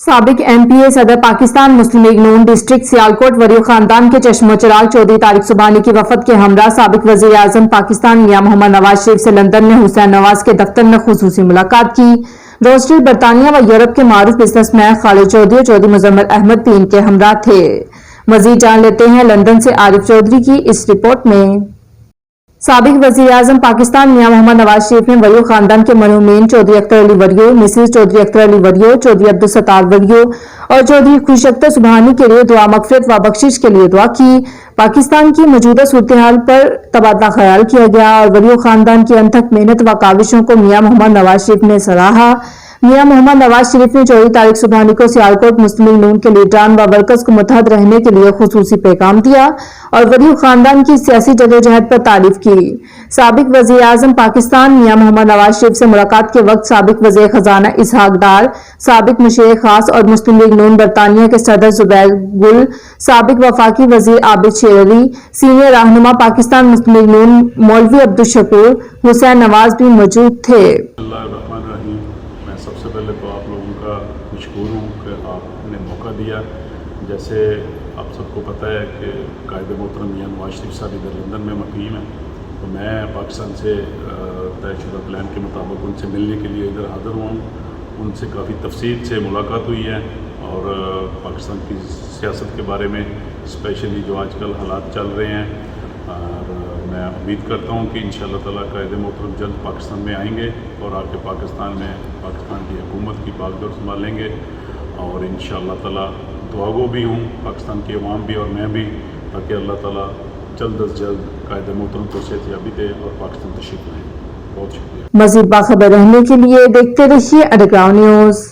سابق MP صدر پاکستان مسلم league نون district Sialkot وریو خاندان کے چشم و چراغ چودھری طارق سبحانی کی وفد کے ہمراہ سابق وزیر اعظم پاکستان میاں محمد نواز شریف سے لندن میں حسین نواز کے دفتر میں خصوصی ملاقات کی۔ روزٹیل برطانیہ و یورپ کے معروف بزنس مین خالد چودھری اور چودھری مزمل احمد بھی ان کے ہمراہ تھے۔ مزید جان لیتے ہیں لندن سے عارف چودھری کی اس رپورٹ میں۔ سابق وزیر اعظم پاکستان میاں محمد نواز شریف نے وریو خاندان کے مرحومین چودھری اختر علی وریو، مسز چودھری اختر علی وریو، چودھری عبدالستار وریو اور چودھری خوش اختر سبحانی کے لیے دعا مغفرت و بخشش کے لیے دعا کی۔ پاکستان کی موجودہ صورتحال پر تبادلہ خیال کیا گیا اور وریو خاندان کی انتھک محنت و کاوشوں کو میاں محمد نواز شریف نے سراہا۔ میاں محمد نواز شریف نے چودھری طارق سبحانی کو سیالکوٹ مسلم لیگ نون کے لیڈران و ورکرز کو متحد رہنے کے لیے خصوصی پیغام دیا اور وریو خاندان کی سیاسی جدوجہد پر تعریف کی۔ سابق وزیر اعظم پاکستان میاں محمد نواز شریف سے ملاقات کے وقت سابق وزیر خزانہ اسحاق ڈار، سابق مشیر خاص اور مسلم لیگ نون برطانیہ کے صدر زبیر گل، سابق وفاقی وزیر عابد شیر علی، سینئر رہنما پاکستان مسلم لیگ نون مولوی عبدالشکور حسین نواز بھی موجود تھے۔ سب سے پہلے تو آپ لوگوں کا مشکور ہوں کہ آپ نے موقع دیا۔ جیسے آپ سب کو پتہ ہے کہ قائد محترم میاں نواز شریف صاحب ادھر لندن میں مقیم ہیں، تو میں پاکستان سے طے شدہ پلان کے مطابق ان سے ملنے کے لیے ادھر حاضر ہوا ہوں۔ ان سے کافی تفصیل سے ملاقات ہوئی ہے اور پاکستان کی سیاست کے بارے میں اسپیشلی جو آج کل حالات چل رہے ہیں، اور میں امید کرتا ہوں کہ انشاءاللہ تعالیٰ قائد محترم جلد پاکستان میں آئیں گے اور آ کے پاکستان میں پاکستان کی حکومت کی باغدور سنبھالیں گے، اور انشاءاللہ تعالیٰ دعا گو بھی ہوں پاکستان کی عوام بھی اور میں بھی، تاکہ اللہ تعالیٰ جلد از جلد قائد محترم کو صحت یابی دے اور پاکستان تشریف لائیں۔ بہت شکریہ۔ مزید باخبر رہنے کے لیے دیکھتے رہیے انڈر گراؤنڈ نیوز۔